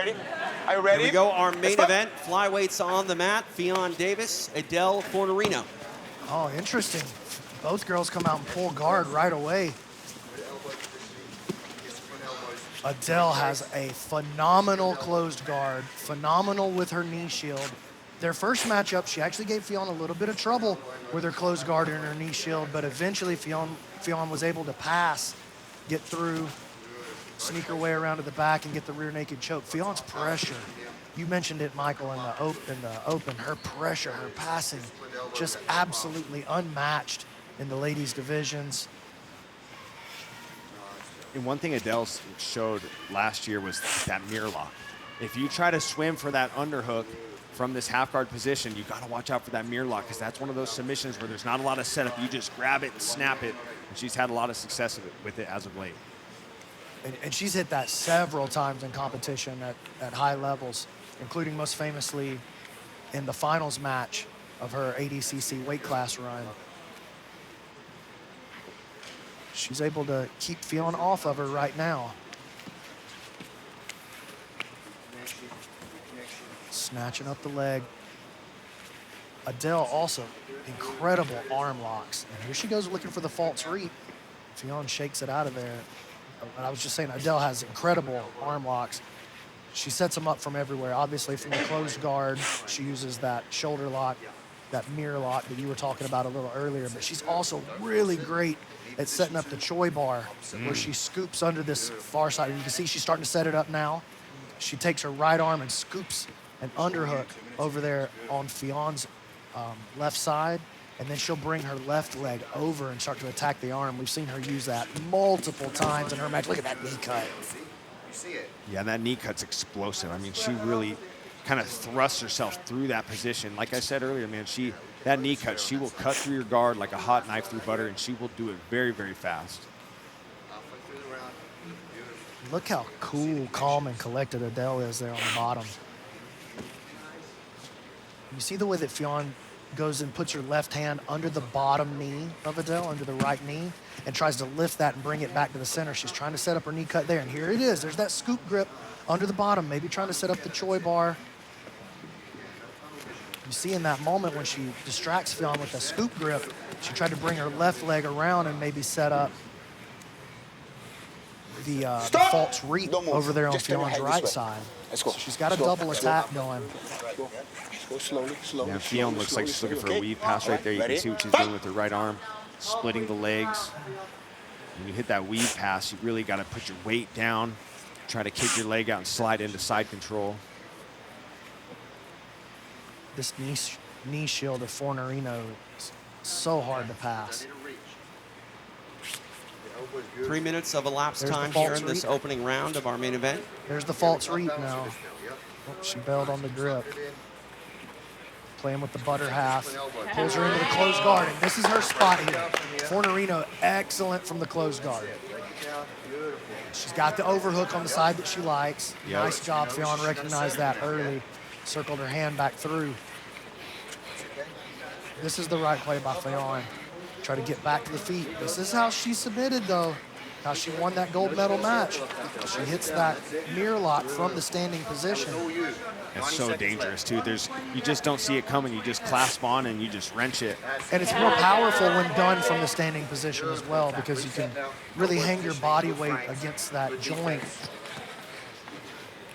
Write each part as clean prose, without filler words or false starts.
ready? Are you ready? Here we go, our main event. Flyweights on the mat. Ffion Davies, Adele Fornarino. Oh, interesting. Both girls come out and pull guard right away. Adele has a phenomenal closed guard, phenomenal with her knee shield. Their first matchup, she actually gave Ffion a little bit of trouble with her closed guard and her knee shield, but eventually Ffion was able to pass, get through, sneak her way around to the back and get the rear naked choke. Fion's pressure, you mentioned it, Michael, in the open, her pressure, her passing, just absolutely unmatched in the ladies divisions. And one thing Adele showed last year was that mirror lock. If you try to swim for that underhook from this half guard position, you got to watch out for that mirror lock, because that's one of those submissions where there's not a lot of setup. You just grab it and snap it, and she's had a lot of success with it as of late. And she's hit that several times in competition at high levels, including most famously in the finals match of her ADCC weight class run. She's able to keep Ffion off of her right now. Snatching up the leg. Adele also incredible arm locks. And here she goes looking for the false reap. Ffion shakes it out of there. I was just saying, Adele has incredible arm locks. She sets them up from everywhere. Obviously, from the closed guard, she uses that shoulder lock, that mirror lock that you were talking about a little earlier. But she's also really great at setting up the Choi bar, where she scoops under this far side. And you can see she's starting to set it up now. She takes her right arm and scoops an underhook over there on Fion's left side. And then she'll bring her left leg over and start to attack the arm. We've seen her use that multiple times in her match. Look at that knee cut. Yeah, that knee cut's explosive. I mean, she really kind of thrusts herself through that position. Like I said earlier, man, that knee cut, she will cut through your guard like a hot knife through butter, and she will do it very, very fast. Look how cool, calm, and collected Adele is there on the bottom. You see the way that Ffion goes and puts her left hand under the bottom knee of Adele, under the right knee, and tries to lift that and bring it back to the center. She's trying to set up her knee cut there, and here it is. There's that scoop grip under the bottom, maybe trying to set up the Choi bar. You see in that moment when she distracts Ffion with the scoop grip, she tried to bring her left leg around and maybe set up the false reap over there on Fion's right side. So she's got a double attack going. Go slowly, slowly. Yeah, Ffion looks like she's looking for a weave pass right there. You can see what she's doing with her right arm, splitting the legs. When you hit that weave pass, you really got to put your weight down, try to kick your leg out and slide into side control. This knee shield of Fornarino is so hard to pass. 3 minutes of elapsed time here in this opening round of our main event. There's the false reap now. Oh, she bailed on the grip. Playing with the butter half. Pulls her into the closed guard, and this is her spot here. Fornarino, excellent from the closed guard. She's got the overhook on the side that she likes. Yep. Nice job, Ffion recognized that early. Circled her hand back through. This is the right play by Ffion. Try to get back to the feet. This is how she submitted, though. How she won that gold medal match. She hits that mirror lock from the standing position. It's so dangerous, too. You just don't see it coming. You just clasp on and you just wrench it. And it's more powerful when done from the standing position as well, because you can really hang your body weight against that joint.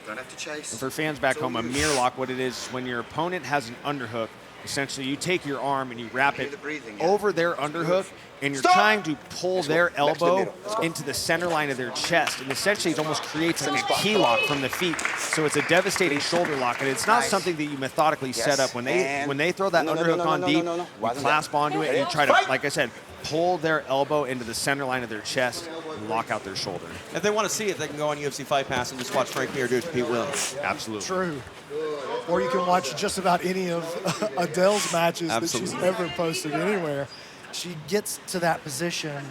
And for fans back home, a mirror lock, what it is when your opponent has an underhook, essentially you take your arm and you wrap it over their underhook, and you're trying to pull their elbow into the center line of their chest. And essentially it almost creates like a key lock from the feet. So it's a devastating shoulder lock, and it's not something that you methodically set up. When they throw that underhook on deep, you clasp onto it and you try to, like I said, pull their elbow into the center line of their chest and lock out their shoulder. If they want to see it, they can go on UFC Fight Pass and just watch Frank Mir do it to Pete Williams. Absolutely. True. Or you can watch just about any of Adele's matches that she's ever posted anywhere. She gets to that position.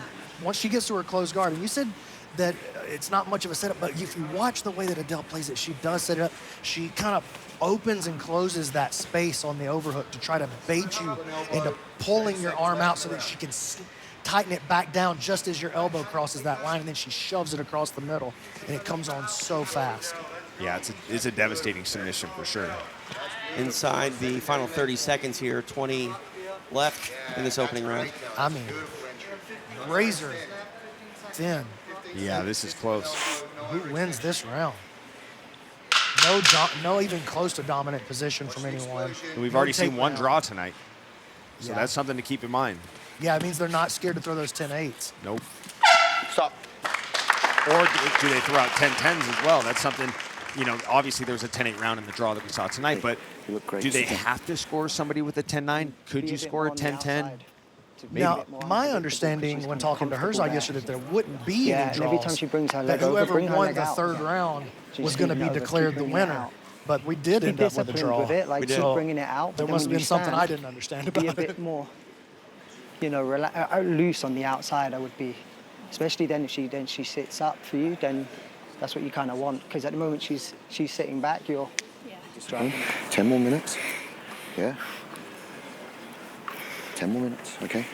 Once she gets to her closed guard, and you said that it's not much of a setup, but if you watch the way that Adele plays it, she does set it up. She kind of opens and closes that space on the overhook to try to bait you into pulling your arm out so that she can tighten it back down just as your elbow crosses that line, and then she shoves it across the middle, and it comes on so fast. Yeah, it's a devastating submission for sure. Inside the final 30 seconds here, 20 left in this opening round. I mean, razor thin. Yeah, this is close. Who wins this round? No even close to dominant position from anyone. And we've already seen one draw tonight. So Yeah. that's something to keep in mind. Yeah, it means they're not scared to throw those 10-8s. Nope. Stop. Or do they throw out 10-10s as well? That's something, you know, obviously there was a 10-8 round in the draw that we saw tonight, but do they have to score somebody with a 10-9? Could you score a 10-10? Now, my understanding when talking to Herzog yesterday that there wouldn't be any draws, every time she brings her that leg over, whoever bring her won leg the out. third round She's was going to keeping be it over, declared the keeping it winner. out. But we did Be end up with a disciplined draw. with it, like did. keep bringing it out. There but must have then when been you something I stand, didn't understand be about a it. bit more, you know, loose on the outside. I would be, especially then if she sits up for you, then that's what you kind of want. Because at the moment she's sitting back, you're just driving. 10 more minutes. Yeah. 10 more minutes, okay?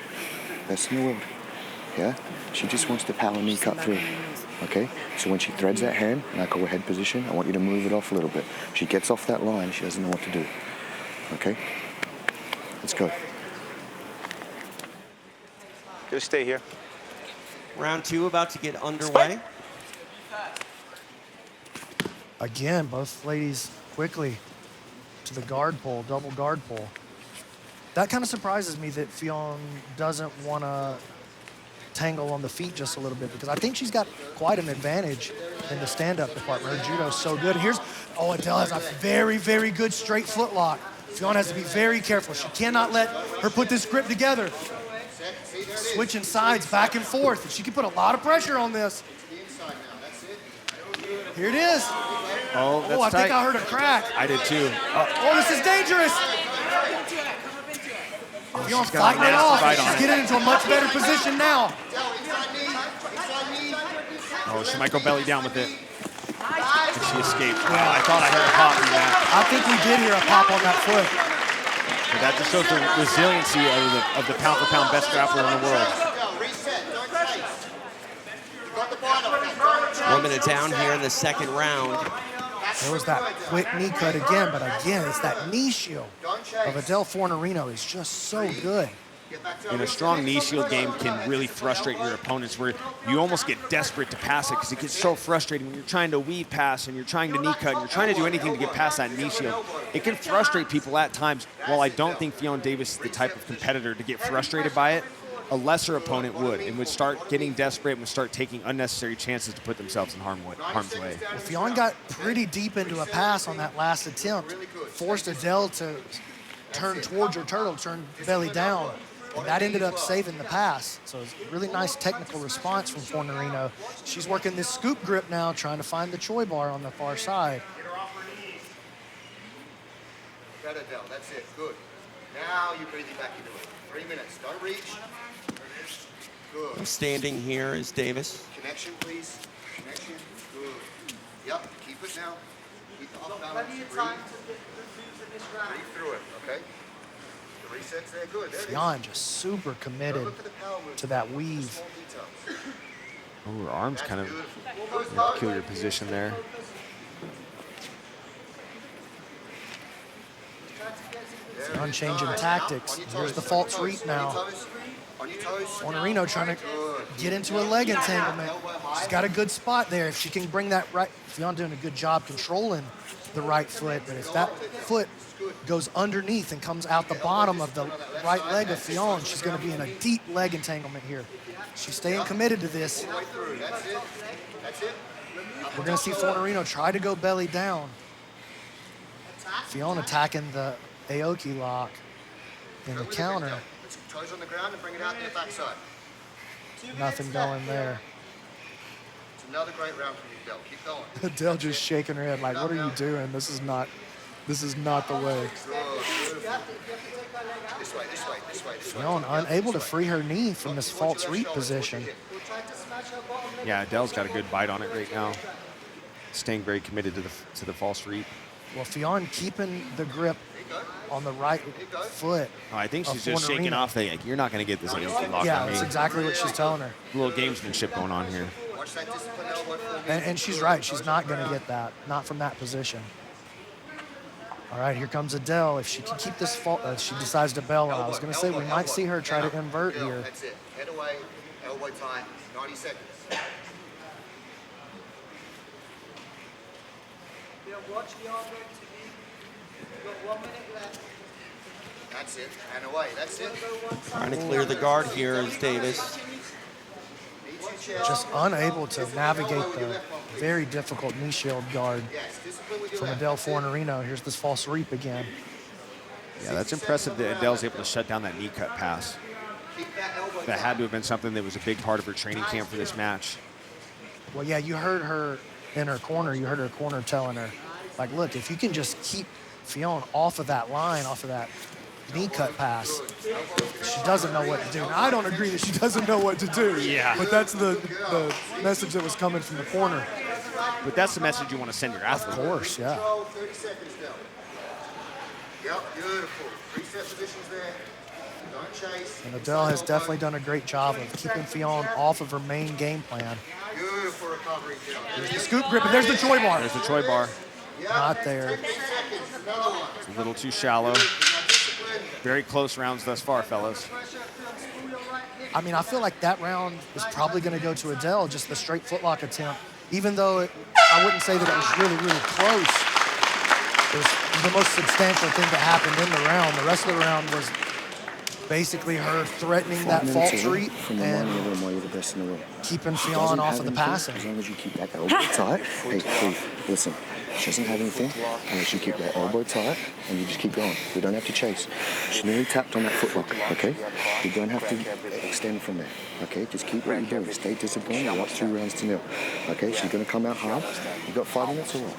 Best in the world. Yeah? She just wants the power knee cut through. Okay? So when she threads that hand and I go head position, I want you to move it off a little bit. She gets off that line, she doesn't know what to do. Okay? Let's go. Just stay here. Round 2 about to get underway. Again, both ladies quickly to the guard pull, double guard pull. That kind of surprises me that Ffion doesn't want to tangle on the feet just a little bit because I think she's got quite an advantage in the stand-up department. Her judo's so good. Adele has a very, very good straight foot lock. Ffion has to be very careful. She cannot let her put this grip together. Switching sides back and forth. She can put a lot of pressure on this. Here it is. Oh, that's I think tight. I heard a crack. I did too. Oh, this is dangerous. Ffion got a fighting it nasty off. bite on She's it. getting into a much better position now. Oh, she might go belly down with it. And she escaped. Wow, I thought I heard a pop from that. I think we did hear a pop on that foot. But that just shows the resiliency of the pound-for-pound best grappler in the world. 1 minute down here in the second round. There was that quick knee cut again, but again, it's that knee shield of Adele Fornarino is just so good. And a strong knee shield game can really frustrate your opponents where you almost get desperate to pass it because it gets so frustrating when you're trying to weave pass and you're trying to knee cut and you're trying to do anything to get past that knee shield. It can frustrate people at times. While I don't think Ffion Davies is the type of competitor to get frustrated by it, a lesser opponent would and would start getting desperate and would start taking unnecessary chances to put themselves in harm's way. Well, Ffion got pretty deep into a pass on that last attempt, forced Adele to turn towards her turtle, turn belly down, and that ended up saving the pass. So it's a really nice technical response from Fornarino. She's working this scoop grip now, trying to find the Choi bar on the far side. Good, Adele, that's it, good. Now you're breathing back into it. 3 minutes, don't reach. Good. Standing here is Davis. Connection, please. Connection, good. Yep, keep it now. Keep the off balance. Breathe through it, okay? The resets there, good. There it is. Ffion just super committed Look at the power move. to that weave. Small details. Oh, her arm's kind of in a peculiar position there. Ffion changing tactics. Here's the false reap now. On your toes. Fornarino trying to get into a leg entanglement. She's got a good spot there. If she can bring that right, Ffion doing a good job controlling the right foot, but if that foot goes underneath and comes out the bottom of the right leg of Ffion, she's going to be in a deep leg entanglement here. She's staying committed to this. We're going to see Fornarino try to go belly down. Ffion attacking the Aoki lock in the counter. Toes on the ground and bring it out to the backside. Nothing going there. It's another great round for you, Adele. Keep going. Adele just shaking her head like, what are you doing? This is not the way. This way, this way, this way, this way. Ffion unable to free her knee from this false reap position. Yeah, Adele's got a good bite on it right now. Staying very committed to the false reap. Well, Ffion keeping the grip on the right foot. Oh, I think of she's just shaking Fornarino. off the, you're not going to get this Aoki lock Yeah, on me. that's exactly what she's telling her. A little gamesmanship going on here. And she's right. She's not going to get that. Not from that position. All right, here comes Adele. If she can keep this fault, she decides to bail. I was going to say we might see her try to invert here. That's it. Head away, elbow tight, 90 seconds. Watch the arm going to me. You've got 1 minute left. That's it. And away. That's it. Trying to clear the guard here is Davis. Just unable to navigate the very difficult knee shield guard from Adele Fornarino. Here's this false reap again. Yeah, that's impressive that Adele's able to shut down that knee cut pass. That had to have been something that was a big part of her training camp for this match. Well, yeah, you heard her in her corner. You heard her corner telling her, like, look, if you can just keep Ffion off of that line, off of that knee cut pass, she doesn't know what to do. Now, I don't agree that she doesn't know what to do. Yeah. But that's the message that was coming from the corner. But that's the message you want to send your athlete. Of course, yeah. 30 seconds now. Yep, beautiful. Reset positions there. Don't chase. And Adele has definitely done a great job of keeping Ffion off of her main game plan. Beautiful recovery, Jill. There's the scoop grip, and there's the Troy bar. There's the Troy bar. Not there. It's a little too shallow. Very close rounds thus far, fellas. I mean, I feel like that round is probably going to go to Adele, just the straight footlock attempt. Even though I wouldn't say that it was really, really close. It was the most substantial thing that happened in the round. The rest of the round was basically her threatening that false reap and keeping Ffion off of the passing. As long as you keep that elbow tight. Hey, please, listen. She doesn't have anything unless you keep that elbow tight and you just keep going. We don't have to chase. She's nearly tapped on that footlock, okay? You don't have to extend from there, okay? Just keep what you're doing. Stay disciplined. You're up 2-0. Okay? She's going to come out hard. You got 5 minutes or what?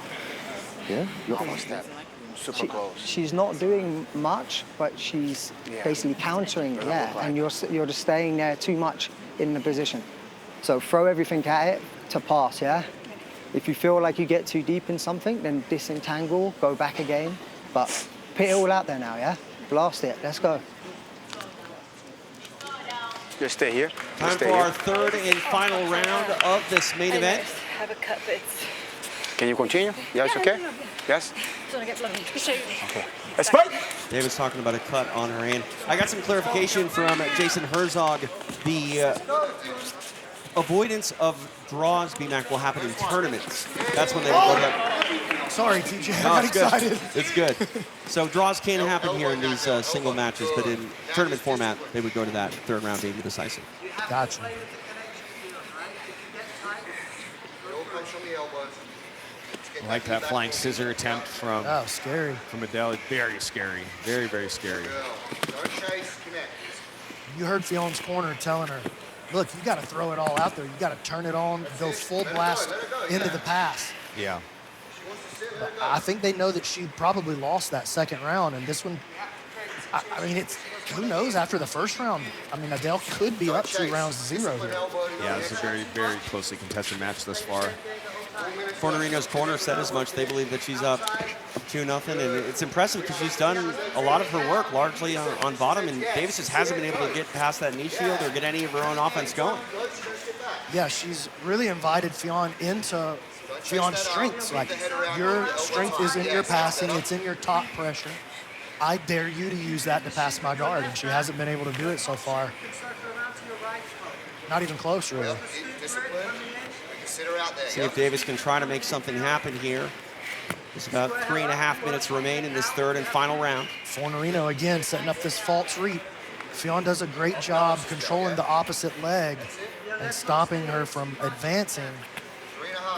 Yeah? You got 5 steps. Super close. She's not doing much, but she's basically countering, and you're just staying there too much in the position. So throw everything at it to pass, yeah? If you feel like you get too deep in something, then disentangle, go back again. But put it all out there now, yeah? Blast it, let's go. Just stay here. Time Just for stay our here. third and final round of this main event. Have a cut, but it's... Can you continue? Yes, okay? Yes? Don't get bloody. Okay. Let's fight! Davis talking about a cut on her hand. I got some clarification from Jason Herzog. The avoidance of draws, BMAC, will happen in tournaments. That's when they will go to... Sorry, TJ, I No, got it's excited. good. It's good. So draws can happen here in these single matches, but in tournament format, they would go to that third round being the decisive. Gotcha. I like that flying scissor attempt from Oh, scary. Adele. It's very scary. Very, very scary. Don't chase, connect. You heard Fion's corner telling her, look, you got to throw it all out there. You got to turn it on, go full blast into the pass. Yeah. But I think they know that she probably lost that second round, and this one, I mean, it's, who knows after the first round? I mean, Adele could be up 2-0 here. Yeah, it's a very, very closely contested match thus far. Fornarino's corner said as much. They believe that she's up 2-0, and it's impressive because she's done a lot of her work largely on bottom, and Davis just hasn't been able to get past that knee shield or get any of her own offense going. Yeah, she's really invited Ffion into Fion's strengths. Like, your strength is in your passing, it's in your top pressure. I dare you to use that to pass my guard, and she hasn't been able to do it so far. Not even close, really. See if Davis can try to make something happen here. There's about 3.5 minutes remain in this third and final round. Fornarino again setting up this false reap. Ffion does a great job controlling the opposite leg and stopping her from advancing.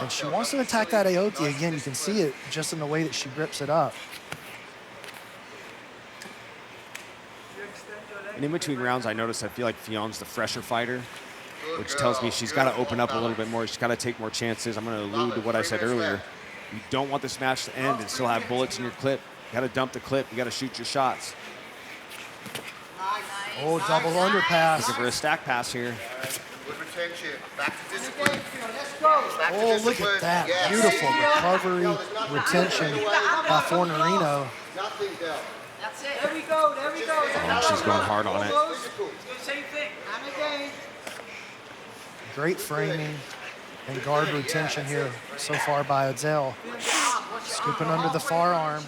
And she wants to attack that Aoki again. You can see it just in the way that she grips it up. And in between rounds, I noticed I feel like Fion's the fresher fighter, which tells me she's got to open up a little bit more. She's got to take more chances. I'm going to allude to what I said earlier. You don't want this match to end and still have bullets in your clip. You got to dump the clip. You got to shoot your shots. Oh, double underpass. Looking for a stack pass here. Good retention. Back to discipline. Oh, look at that. Beautiful recovery, retention by Fornarino. Nothing, Del. That's it. There we go. There we go. Oh, she's going hard on it. Same thing. And again. Great framing. and guard retention here so far by Adele. Scooping under the far arm.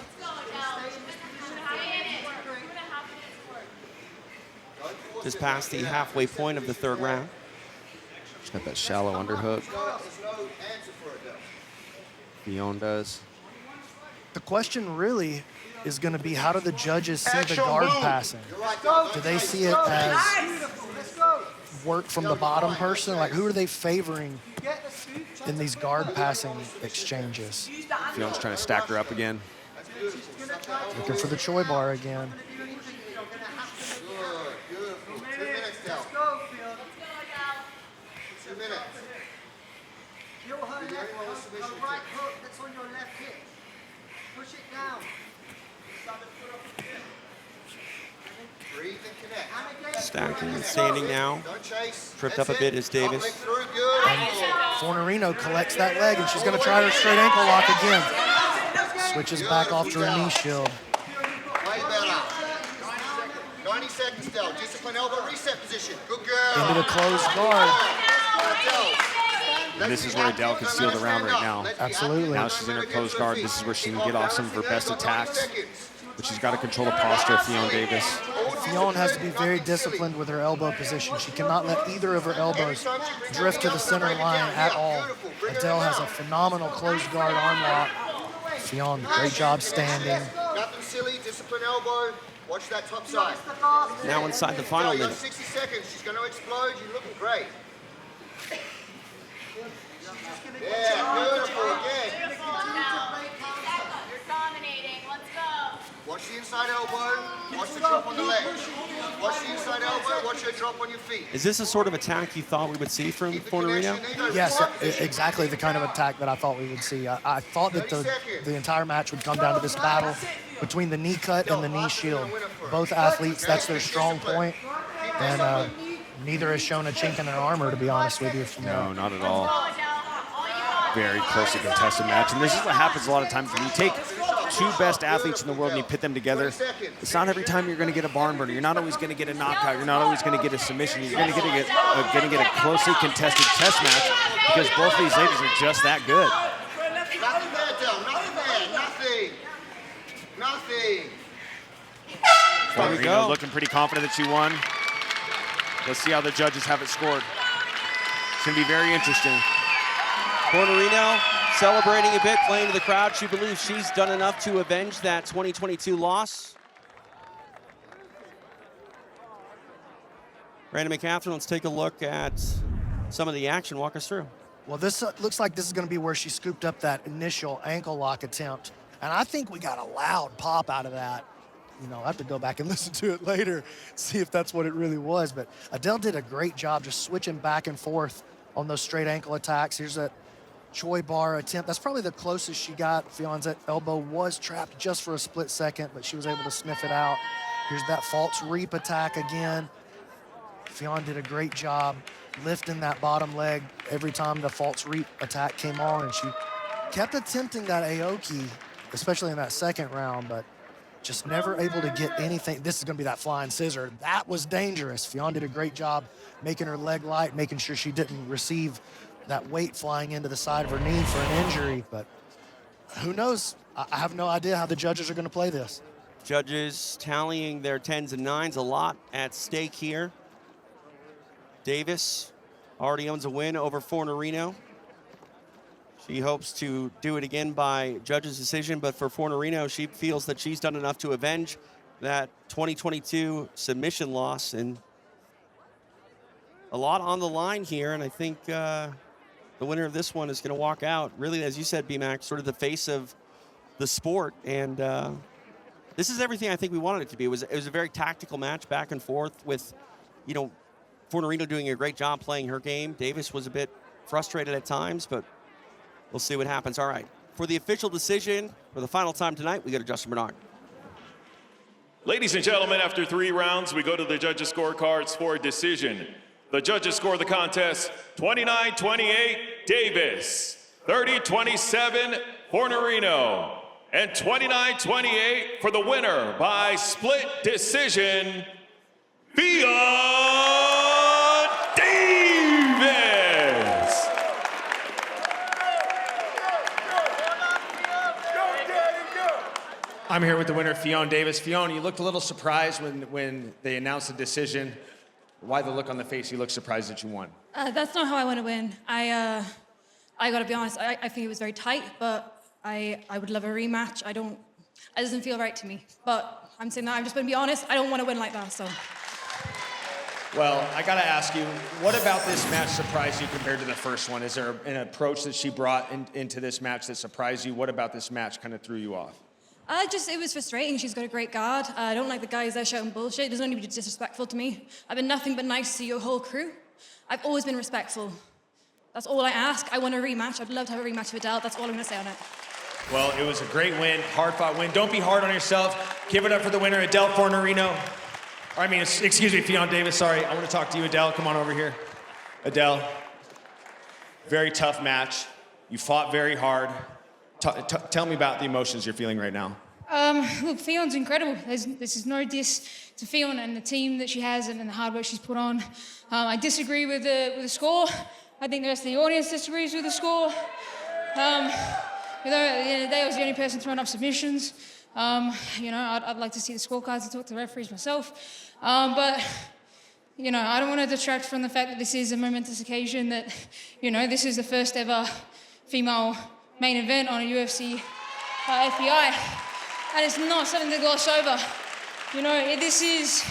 Just past the halfway point of the third round. She's got that shallow underhook. Ffion does. The question really is going to be, how do the judges see the guard passing? Do they see it as work from the bottom person? Like, who are they favoring in these guard passing exchanges? Fion's trying to stack her up again. Looking for the Choi bar again. Kill her right hook that's on your left hip. Push it down. Breathe and connect. Stacking and standing now. Tripped up a bit is Davis. Fornarino collects that leg, and she's going to try her straight ankle lock again. Switches back off to her knee shield. Way better. 90 seconds still. Discipline elbow reset position. Good girl. Into the closed guard. And this is where Adele can steal the round right now. Absolutely. Now she's in her closed guard. This is where she can get off some of her best attacks. But she's got to control the posture of Ffion Davies. Ffion has to be very disciplined with her elbow position. She cannot let either of her elbows drift to the center line at all. Adele has a phenomenal closed guard arm lock. Ffion, great job standing. Nothing silly, discipline elbow. Watch that top side. Now inside the final You got minute. 60 seconds. She's going to explode. You're looking great. Yeah, beautiful again. You're dominating. Let's go. Watch the inside elbow. Watch the drop on the leg. Watch the inside elbow. Watch her drop on your feet. Is this a sort of attack you thought we would see from Fornarino? Yes, exactly the kind of attack that I thought we would see. I thought that the entire match would come down to this battle between the knee cut and the knee shield. Both athletes, that's their strong point. And neither has shown a chink in their armor, to be honest with you. No, not at all. Very closely contested match. And this is what happens a lot of times when you take two best athletes in the world and you pit them together. It's not every time you're going to get a barn burner. You're not always going to get a knockout. You're not always going to get a submission. You're going to get a closely contested chess match because both of these ladies are just that good. Nothing there, Del. Nothing there. Nothing. There we Fornarino go. looking pretty confident that she won. Let's see how the judges have it scored. It's going to be very interesting. Fornarino celebrating a bit, playing to the crowd. She believes she's done enough to avenge that 2022 loss. Brandon McCaffrey, let's take a look at some of the action. Walk us through. Well, this looks like this is going to be where she scooped up that initial ankle lock attempt. And I think we got a loud pop out of that. You know, I have to go back and listen to it later, see if that's what it really was. But Adele did a great job just switching back and forth on those straight ankle attacks. Here's that Choi bar attempt. That's probably the closest she got. Fion's elbow was trapped just for a split second, but she was able to sniff it out. Here's that false reap attack again. Ffion did a great job lifting that bottom leg every time the false reap attack came on, and she kept attempting that Aoki, especially in that second round, but just never able to get anything. This is going to be that flying scissor. That was dangerous. Ffion did a great job making her leg light, making sure she didn't receive that weight flying into the side of her knee for an injury, but who knows? I have no idea how the judges are going to play this. Judges tallying their 10s and 9s, a lot at stake here. Davis already owns a win over Fornarino. She hopes to do it again by judge's decision, but for Fornarino, she feels that she's done enough to avenge that 2022 submission loss, and a lot on the line here, and I think the winner of this one is going to walk out, really, as you said, B-Mac, sort of the face of the sport, and this is everything I think we wanted it to be. It was a very tactical match, back and forth, with, you know, Fornarino doing a great job playing her game. Davis was a bit frustrated at times, but we'll see what happens. All right, for the official decision, for the final time tonight, we go to Justin Bernard. Ladies and gentlemen, after 3 rounds, we go to the judges' scorecards for a decision. The judges score the contest 29-28 Davis, 30-27 Fornarino, and 29-28 for the winner by split decision, Ffion Davies. I'm here with the winner, Ffion Davies. Ffion, you looked a little surprised when they announced the decision. Why the look on the face? You look surprised that you won. That's not how I want to win. I got to be honest. I think it was very tight, but I would love a rematch. It doesn't feel right to me. But I'm saying that I'm just going to be honest. I don't want to win like that. So. Well, I got to ask you, what about this match surprised you compared to the first one? Is there an approach that she brought into this match that surprised you? What about this match kind of threw you off? It was frustrating. She's got a great guard. I don't like the guys that shouting bullshit. It doesn't need to be disrespectful to me. I've been nothing but nice to your whole crew. I've always been respectful. That's all I ask. I want a rematch. I'd love to have a rematch with Adele. That's all I'm going to say on it. Well, it was a great win, hard-fought win. Don't be hard on yourself. Give it up for the winner, Adele Fornarino. Excuse me, Ffion Davies, sorry. I want to talk to you, Adele. Come on over here. Adele, very tough match. You fought very hard. Tell me about the emotions you're feeling right now. Look, Fion's incredible. This is no diss to Ffion and the team that she has and the hard work she's put on. I disagree with the score. I think the rest of the audience disagrees with the score. At the end of the day, I was the only person throwing up submissions. I'd like to see the scorecards and talk to the referees myself. But I don't want to detract from the fact that this is a momentous occasion, that, this is the first ever female main event on a UFC FPI. And it's not something to gloss over. This is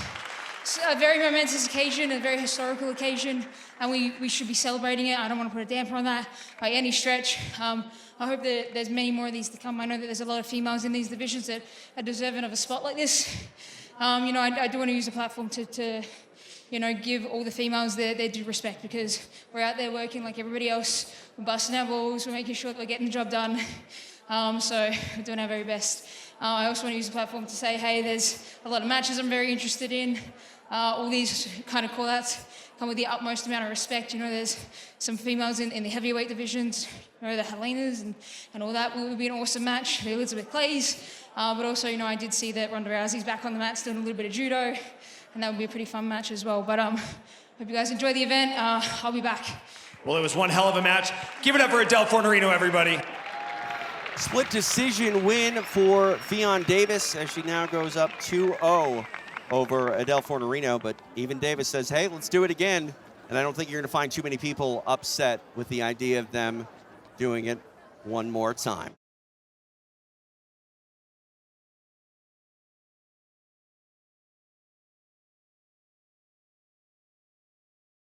a very momentous occasion, a very historical occasion, and we should be celebrating it. I don't want to put a damper on that by any stretch. I hope that there's many more of these to come. I know that there's a lot of females in these divisions that are deserving of a spot like this. I do want to use the platform to give all the females their due respect, because we're out there working like everybody else. We're busting our balls. We're making sure that we're getting the job done. So we're doing our very best. I also want to use the platform to say, hey, there's a lot of matches I'm very interested in. All these kind of call-outs come with the utmost amount of respect. There's some females in the heavyweight divisions, the Helenas and all that. It would be an awesome match, the Elizabeth Clays. But also, I did see that Ronda Rousey's back on the mats doing a little bit of judo, and that would be a pretty fun match as well. But hope you guys enjoy the event. I'll be back. Well, it was one hell of a match. Give it up for Adele Fornarino, everybody. Split decision win for Ffion Davies as she now goes up 2-0 over Adele Fornarino. But even Davis says, hey, let's do it again. And I don't think you're going to find too many people upset with the idea of them doing it one more time.